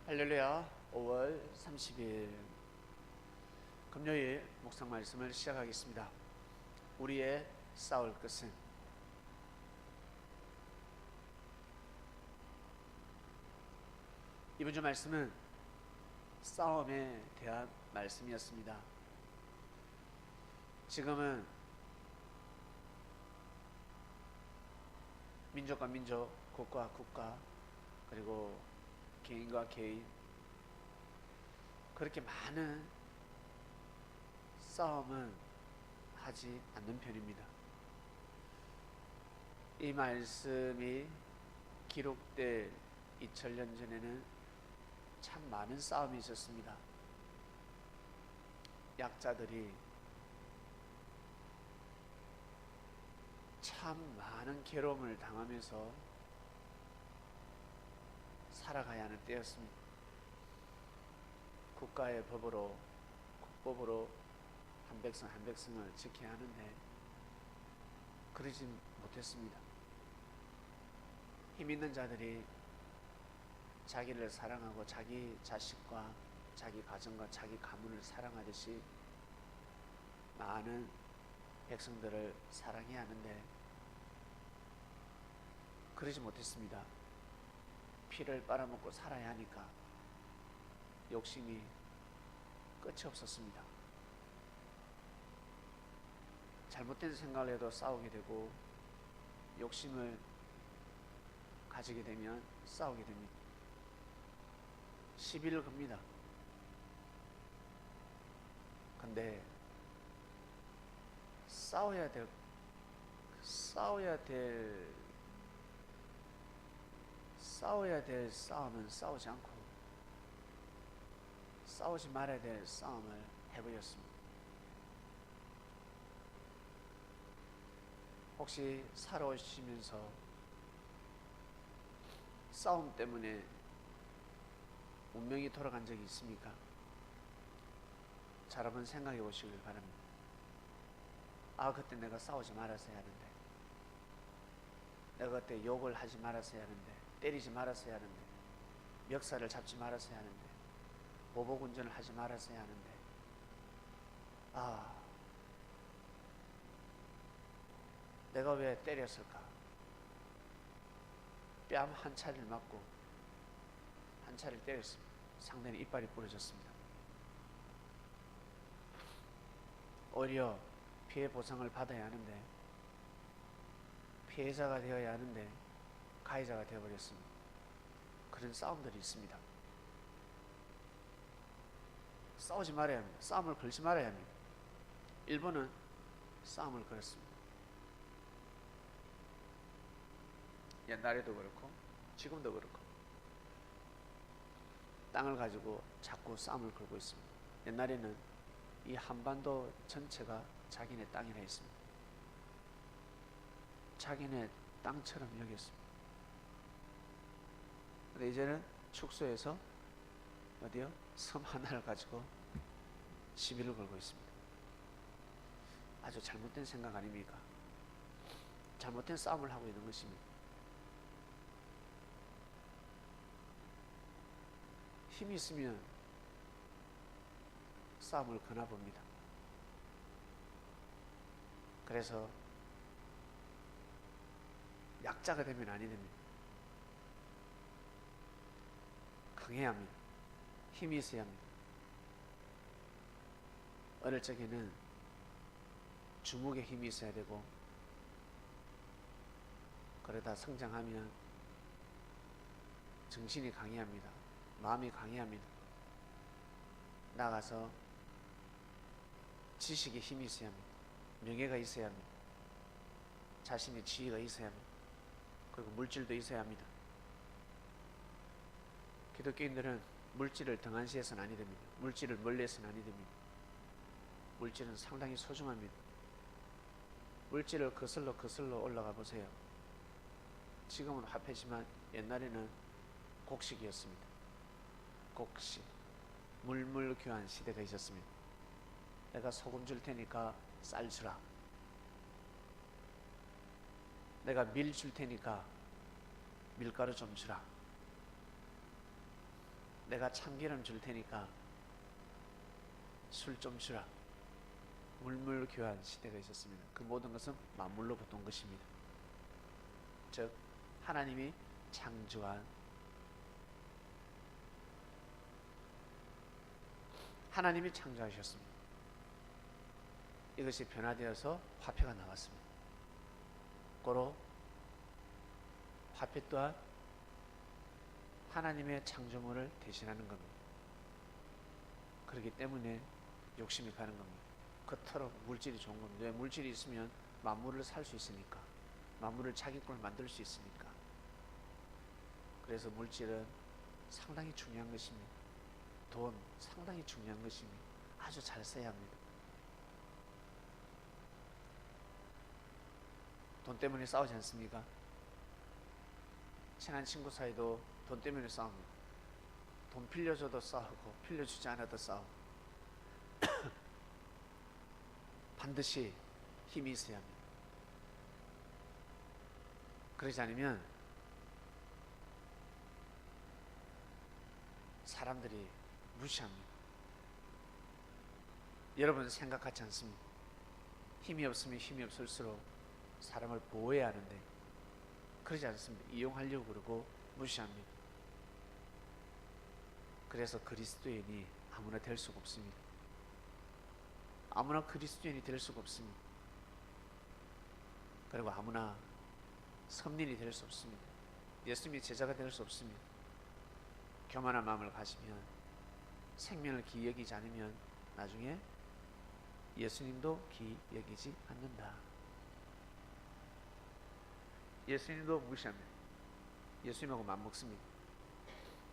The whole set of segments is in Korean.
할렐루야. 5월 30일 금요일 묵상 말씀을 시작하겠습니다. 우리의 싸울 것은. 이번 주 말씀은 싸움에 대한 말씀이었습니다. 지금은 민족과 민족, 국가와 국가, 그리고 개인과 개인, 그렇게 많은 싸움은 하지 않는 편입니다. 이 말씀이 기록될 2000년 전에는 참 많은 싸움이 있었습니다. 약자들이 참 많은 괴로움을 당하면서 살아가야 하는 때였습니다. 국가의 법으로, 국법으로 한 백성 한 백성을 지켜야 하는데 그러지 못했습니다. 힘 있는 자들이 자기를 사랑하고 자기 자식과 자기 가정과 자기 가문을 사랑하듯이 많은 백성들을 사랑해야 하는데 그러지 못했습니다. 피를 빨아먹고 살아야 하니까 욕심이 끝이 없었습니다. 잘못된 생각을 해도 싸우게 되고 욕심을 가지게 되면 싸우게 됩니다. 시비를 겁니다. 근데 싸워야 될 싸움은 싸우지 않고 싸우지 말아야 될 싸움을 해버렸습니다. 혹시 살아오시면서 싸움 때문에 운명이 돌아간 적이 있습니까? 잘 한번 생각해 보시길 바랍니다. 그때 내가 싸우지 말았어야 하는데, 내가 그때 욕을 하지 말았어야 하는데, 때리지 말았어야 하는데, 멱살을 잡지 말았어야 하는데, 보복운전을 하지 말았어야 하는데, 내가 왜 때렸을까? 뺨 한 차를 맞고 한 차를 때렸습니다. 상대는 이빨이 부러졌습니다. 오히려 피해 보상을 받아야 하는데, 피해자가 되어야 하는데 가해자가 되어버렸습니다. 그런 싸움들이 있습니다. 싸우지 말아야 합니다. 싸움을 걸지 말아야 합니다. 일본은 싸움을 걸었습니다. 옛날에도 그렇고 지금도 그렇고 땅을 가지고 자꾸 싸움을 걸고 있습니다. 옛날에는 이 한반도 전체가 자기네 땅이라 했습니다. 자기네 땅처럼 여겼습니다. 근데 이제는 축소해서 어디요? 섬 하나를 가지고 시비를 걸고 있습니다. 아주 잘못된 생각 아닙니까? 잘못된 싸움을 하고 있는 것입니다. 힘이 있으면 싸움을 거나봅니다. 그래서 약자가 되면 아니 됩니다. 강해야 합니다. 힘이 있어야 합니다. 어릴 적에는 주먹에 힘이 있어야 되고, 그러다 성장하면 정신이 강해야 합니다. 마음이 강해야 합니다. 나가서 지식에 힘이 있어야 합니다. 명예가 있어야 합니다. 자신의 지위가 있어야 합니다. 그리고 물질도 있어야 합니다. 기독교인들은 물질을 등한시해서는 아니 됩니다. 물질을 멀리해서는 아니 됩니다. 물질은 상당히 소중합니다. 물질을 거슬러 올라가 보세요. 지금은 화폐지만 옛날에는 곡식이었습니다. 곡식, 물물교환 시대가 있었습니다. 내가 소금 줄 테니까 쌀 주라. 내가 밀 줄 테니까 밀가루 좀 주라. 내가 참기름 줄 테니까 술 좀 주라. 물물교환 시대가 있었습니다. 그 모든 것은 만물로 보던 것입니다. 즉 하나님이 창조한, 하나님이 창조하셨습니다. 이것이 변화되어서 화폐가 나왔습니다. 고로 화폐 또한 하나님의 창조물을 대신하는 겁니다. 그렇기 때문에 욕심이 가는 겁니다. 그토록 물질이 좋은 겁니다. 왜? 물질이 있으면 만물을 살 수 있으니까, 만물을 자기 걸 만들 수 있으니까. 그래서 물질은 상당히 중요한 것입니다. 돈 상당히 중요한 것입니다. 아주 잘 써야 합니다. 돈 때문에 싸우지 않습니까? 친한 친구 사이도 돈 때문에 싸웁니다. 돈 빌려줘도 싸우고 빌려주지 않아도 싸우고. 반드시 힘이 있어야 합니다. 그러지 않으면 사람들이 무시합니다. 여러분 생각하지 않습니까? 힘이 없으면 힘이 없을수록 사람을 보호해야 하는데 그러지 않습니다. 이용하려고 그러고 무시합니다. 그래서 그리스도인이 아무나 될 수가 없습니다. 아무나 그리스도인이 될 수가 없습니다. 그리고 아무나 선민이 될 수 없습니다. 예수님의 제자가 될 수 없습니다. 교만한 마음을 가지면, 생명을 귀히 여기지 않으면 나중에 예수님도 귀히 여기지 않는다. 예수님도 무시합니다. 예수님하고 맞먹습니다.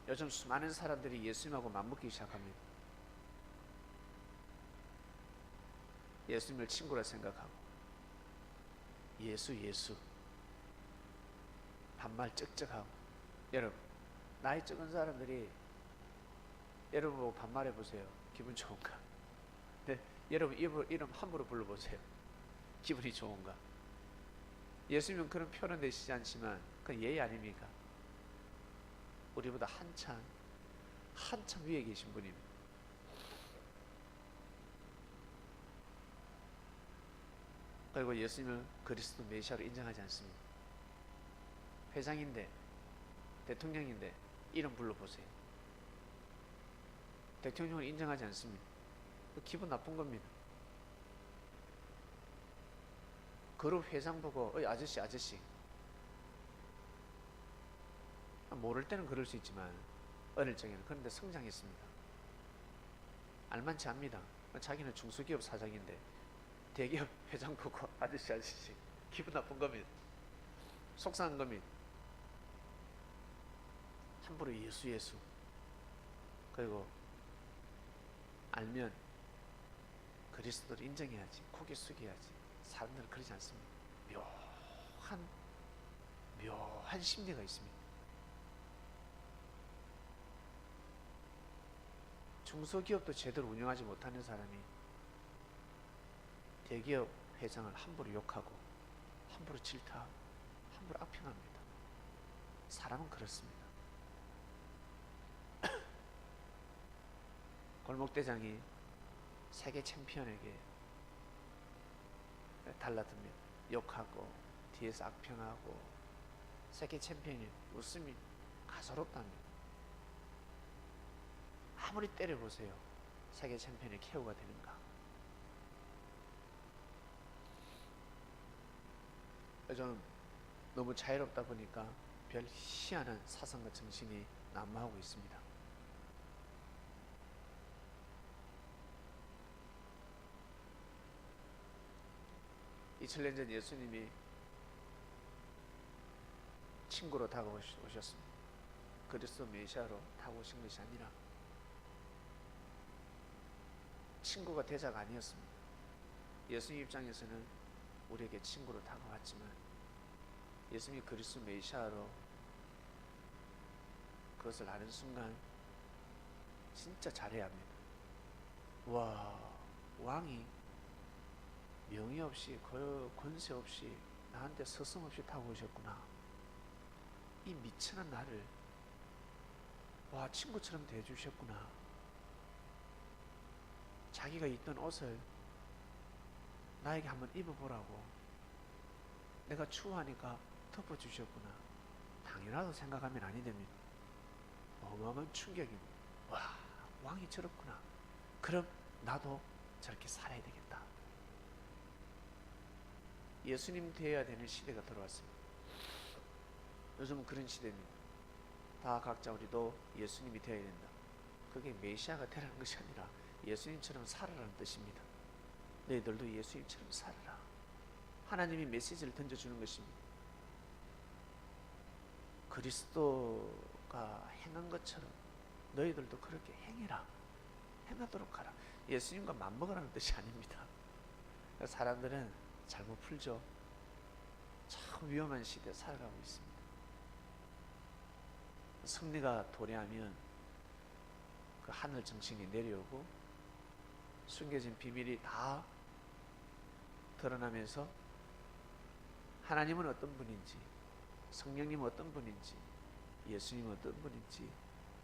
요즘 수많은 사람들이 예수님하고 맞먹기 시작합니다. 예수님을 친구라 생각하고 예수 반말 쩍쩍하고. 여러분 나이 적은 사람들이 여러분 보고 반말해 보세요. 기분 좋은가? 네, 여러분 이름 함부로 불러보세요. 기분이 좋은가? 예수님은 그런 표현을 내시지 않지만 그건 예의 아닙니까? 우리보다 한참 위에 계신 분입니다. 그리고 예수님을 그리스도 메시아로 인정하지 않습니다. 회장인데, 대통령인데 이름 불러보세요. 대통령을 인정하지 않습니다. 기분 나쁜 겁니다. 그룹 회장 보고 아저씨 모를 때는 그럴 수 있지만 어릴 적에는. 그런데 성장했습니다. 알만치 압니다. 자기는 중소기업 사장인데 대기업 회장 보고 아저씨 기분 나쁜 겁니다. 속상한 겁니다. 함부로 예수 그리고 알면 그리스도를 인정해야지, 고개 숙여야지. 사람들은 그러지 않습니다. 묘한 심리가 있습니다. 중소기업도 제대로 운영하지 못하는 사람이 대기업 회장을 함부로 욕하고 함부로 질타하고 함부로 악평합니다. 사람은 그렇습니다. 골목대장이 세계 챔피언에게 달라듭니다. 욕하고 뒤에서 악평하고. 세계 챔피언이 웃음이 가소롭답니다. 아무리 때려보세요. 세계 챔피언이 KO가 되는가? 요즘 너무 자유롭다 보니까 별 희한한 사상과 정신이 난무하고 있습니다. (2000년) 전 예수님이 친구로 다가오셨습니다. 그리스도 메시아로 다가오신 것이 아니라 친구가 대자가 아니었습니다. 예수님 입장에서는 우리에게 친구로 다가왔지만 예수님이 그리스도 메시아로 그것을 아는 순간 진짜 잘해야 합니다. 와, 왕이 명예 없이 권세 없이 나한테 서슴없이 타고 오셨구나. 이 미천한 나를 와, 친구처럼 대해주셨구나. 자기가 입던 옷을 나에게 한번 입어보라고. 내가 추워하니까 덮어주셨구나. 당연하다고 생각하면 아니 됩니다. 어마어마한 충격입니다. 와, 왕이 저렇구나. 그럼 나도 저렇게 살아야 되겠다. 예수님 되어야 되는 시대가 들어왔습니다. 요즘은 그런 시대입니다. 다 각자 우리도 예수님이 되어야 된다. 그게 메시아가 되라는 것이 아니라 예수님처럼 살아라는 뜻입니다. 너희들도 예수님처럼 살아라. 하나님이 메시지를 던져주는 것입니다. 그리스도가 행한 것처럼 너희들도 그렇게 행해라. 행하도록 하라. 예수님과 맞먹으라는 뜻이 아닙니다. 사람들은 잘못 풀죠. 참 위험한 시대에 살아가고 있습니다. 섭리가 도래하면 그 하늘 정신이 내려오고 숨겨진 비밀이 다 드러나면서 하나님은 어떤 분인지, 성령님은 어떤 분인지, 예수님은 어떤 분인지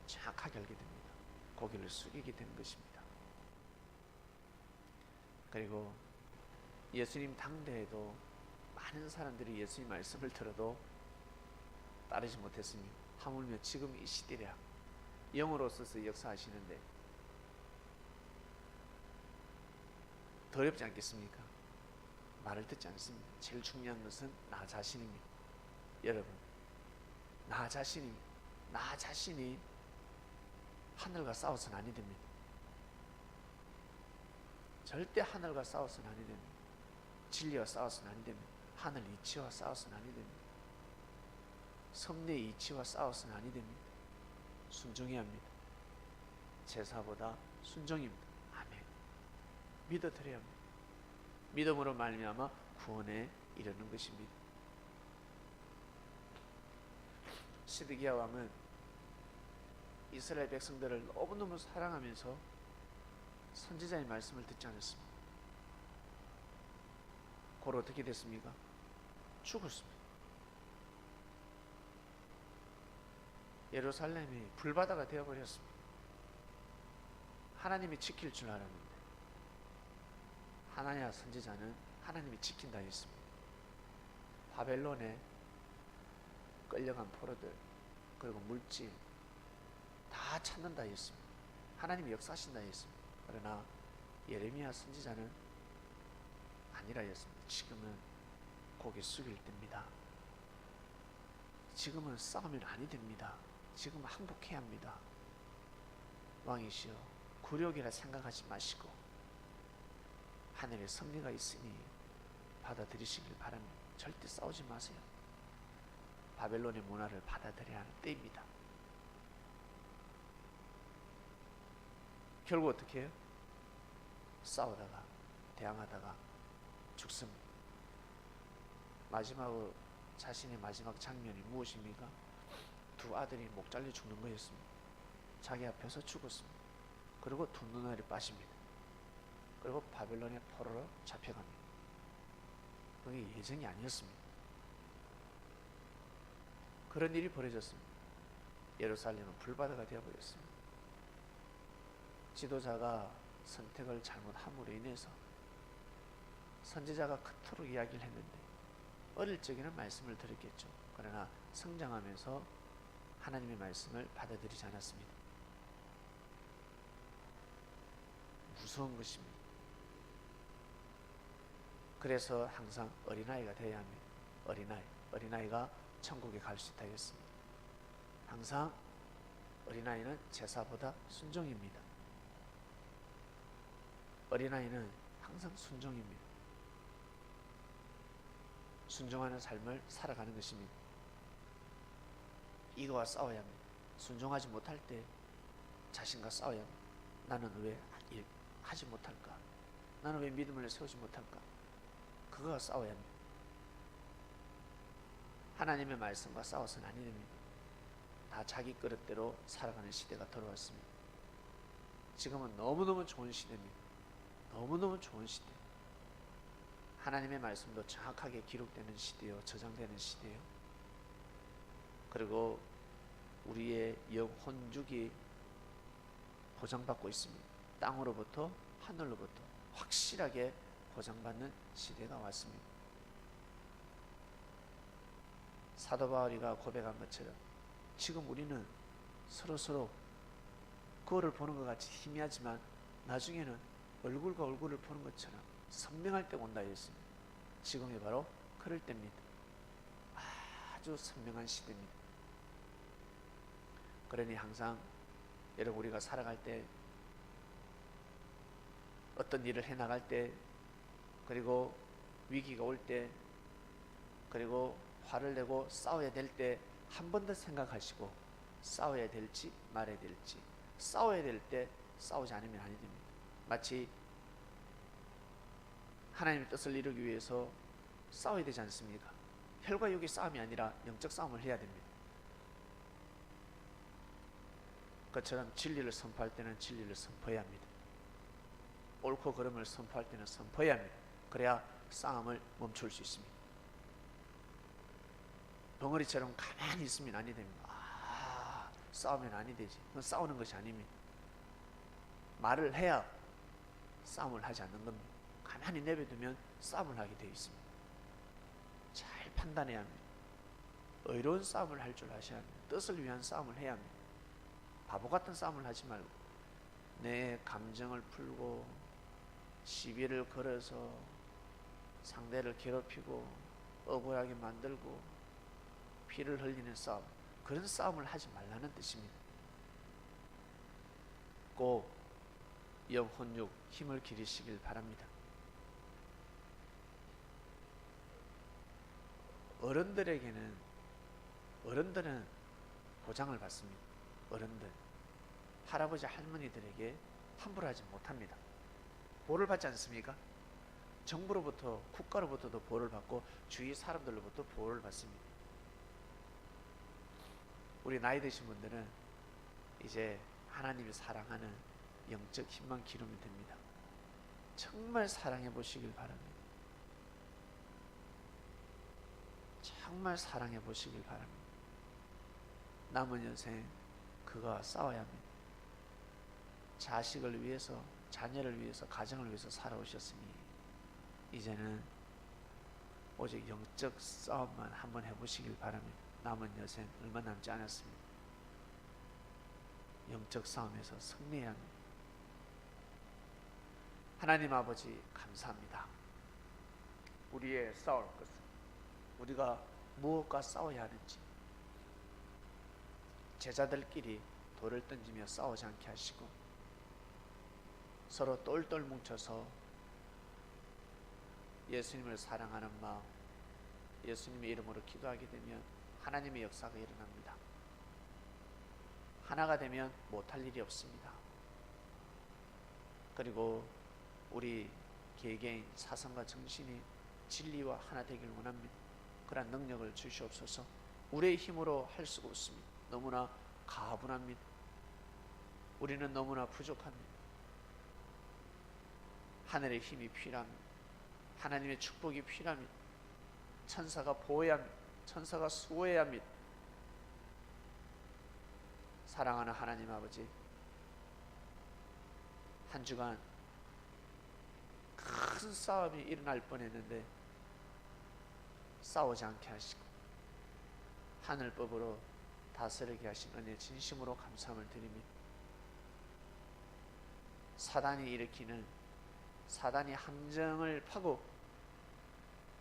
정확하게 알게 됩니다. 고개를 숙이게 되는 것입니다. 그리고 예수님 당대에도 많은 사람들이 예수님 말씀을 들어도 따르지 못했습니다. 하물며 지금 이 시대라 영으로서서 역사하시는데 더럽지 않겠습니까? 말을 듣지 않습니다. 제일 중요한 것은 나 자신입니다. 여러분, 나 자신이 하늘과 싸워서는 아니 됩니다. 절대 하늘과 싸워서는 아니 됩니다. 진리와 싸워서는 아니 됩니다. 하늘 이치와 싸워서는 아니 됩니다. 섭리의 이치와 싸워서는 아니 됩니다. 순종해야 합니다. 제사보다 순종입니다. 아멘. 믿어드려야 합니다. 믿음으로 말미암아 구원에 이르는 것입니다. 시드기야 왕은 이스라엘 백성들을 너무너무 사랑하면서 선지자의 말씀을 듣지 않았습니다. 그걸 어떻게 됐습니까? 죽었습니다. 예루살렘이 불바다가 되어버렸습니다. 하나님이 지킬 줄 알았는데 하나냐 선지자는 하나님이 지킨다 했습니다. 바벨론에 끌려간 포로들 그리고 물질 다 찾는다 했습니다. 하나님이 역사하신다 했습니다. 그러나 예레미야 선지자는 아니라 했습니다. 지금은 고개 숙일 때입니다. 지금은 싸우면 아니 됩니다. 지금 항복해야 합니다. 왕이시여 굴욕이라 생각하지 마시고 하늘에 섭리가 있으니 받아들이시길 바랍니다. 절대 싸우지 마세요. 바벨론의 문화를 받아들여야 하는 때입니다. 결국 어떻게 해요? 싸우다가 대항하다가 죽습니다. 마지막으로 자신의 마지막 장면이 무엇입니까? 두 아들이 목 잘려 죽는 거였습니다. 자기 앞에서 죽었습니다. 그리고 두 눈알이 빠집니다. 그리고 바벨론의 포로로 잡혀갑니다. 그게 예정이 아니었습니다. 그런 일이 벌어졌습니다. 예루살렘은 불바다가 되어버렸습니다. 지도자가 선택을 잘못함으로 인해서 선지자가 그토록 이야기를 했는데 어릴 적에는 말씀을 들었겠죠. 그러나 성장하면서 하나님의 말씀을 받아들이지 않았습니다. 무서운 것입니다. 그래서 항상 어린아이가 되어야 합니다. 어린아이가 천국에 갈 수 있다 했습니다. 항상 어린아이는 제사보다 순종입니다. 어린아이는 항상 순종입니다. 순종하는 삶을 살아가는 것입니다. 이거와 싸워야 합니다. 순종하지 못할 때 자신과 싸워야 합니다. 나는 왜 하지 못할까? 나는 왜 믿음을 세우지 못할까? 그거와 싸워야 합니다. 하나님의 말씀과 싸워서는 아니 됩니다. 다 자기 그릇대로 살아가는 시대가 돌아왔습니다. 지금은 너무너무 좋은 시대입니다. 너무너무 좋은 시대. 하나님의 말씀도 정확하게 기록되는 시대요. 저장되는 시대요. 그리고 우리의 영혼육이 보장받고 있습니다. 땅으로부터 하늘로부터 확실하게 보장받는 시대가 왔습니다. 사도 바울이가 고백한 것처럼 지금 우리는 서로 거울을 보는 것 같이 희미하지만 나중에는 얼굴과 얼굴을 보는 것처럼 선명할 때가 온다 했습니다. 지금이 바로 그럴 때입니다. 아주 선명한 시대입니다. 그러니 항상 여러분 우리가 살아갈 때 어떤 일을 해나갈 때 그리고 위기가 올 때 그리고 화를 내고 싸워야 될 때 한 번 더 생각하시고 싸워야 될지 말아야 될지 싸워야 될 때 싸우지 않으면 아니 됩니다. 마치 하나님의 뜻을 이루기 위해서 싸워야 되지 않습니까? 혈과 육의 싸움이 아니라 영적 싸움을 해야 됩니다. 그처럼 진리를 선포할 때는 진리를 선포해야 합니다. 옳고 그름을 선포할 때는 선포해야 합니다. 그래야 싸움을 멈출 수 있습니다. 덩어리처럼 가만히 있으면 아니 됩니다. 싸우면 아니 되지. 그건 싸우는 것이 아닙니다. 말을 해야 싸움을 하지 않는 겁니다. 가만히 내버려두면 싸움을 하게 되어 있습니다. 잘 판단해야 합니다. 의로운 싸움을 할 줄 아셔야 합니다. 뜻을 위한 싸움을 해야 합니다. 바보 같은 싸움을 하지 말고 내 감정을 풀고 시비를 걸어서 상대를 괴롭히고 억울하게 만들고 피를 흘리는 싸움, 그런 싸움을 하지 말라는 뜻입니다. 꼭 영혼육 힘을 기르시길 바랍니다. 어른들은 보장을 받습니다. 어른들, 할아버지 할머니들에게 함부로 하지 못합니다. 보를 받지 않습니까? 정부로부터 국가로부터도 보를 받고 주위 사람들로부터 보를 받습니다. 우리 나이 드신 분들은 이제 하나님이 사랑하는 영적 힘만 기르면 됩니다. 정말 사랑해 보시길 바랍니다. 정말 사랑해 보시길 바랍니다. 남은 인생 그가 싸워야 합니다. 자식을 위해서, 자녀를 위해서, 가정을 위해서 살아오셨으니 이제는 오직 영적 싸움만 한번 해보시길 바랍니다. 남은 여생 얼마 남지 않았습니다. 영적 싸움에서 승리해야 합니다. 하나님 아버지 감사합니다. 우리의 싸울 것은 우리가 무엇과 싸워야 하는지 제자들끼리 돌을 던지며 싸우지 않게 하시고 서로 똘똘 뭉쳐서 예수님을 사랑하는 마음, 예수님의 이름으로 기도하게 되면 하나님의 역사가 일어납니다. 하나가 되면 못할 일이 없습니다. 그리고 우리 개개인 사상과 정신이 진리와 하나 되길 원합니다. 그런 능력을 주시옵소서. 우리의 힘으로 할 수가 없습니다. 너무나 가분합니다. 우리는 너무나 부족합니다. 하늘의 힘이 필요합니다. 하나님의 축복이 필요합니다. 천사가 보호해야 합니다. 천사가 수호해야 합니다. 사랑하는 하나님 아버지, 한 주간 큰 싸움이 일어날 뻔했는데 싸우지 않게 하시고 하늘법으로 다스리게 하신 은혜 진심으로 감사함을 드립니다. 사단이 함정을 파고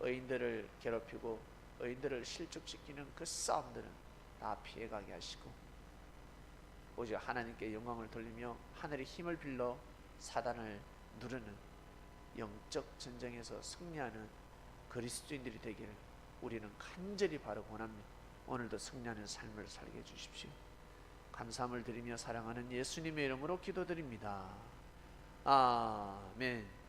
의인들을 괴롭히고 의인들을 실족시키는 그 싸움들은 다 피해가게 하시고 오직 하나님께 영광을 돌리며 하늘의 힘을 빌려 사단을 누르는 영적 전쟁에서 승리하는 그리스도인들이 되기를 우리는 간절히 바라고 원합니다. 오늘도 승리하는 삶을 살게 해주십시오. 감사함을 드리며 사랑하는 예수님의 이름으로 기도드립니다. 아멘.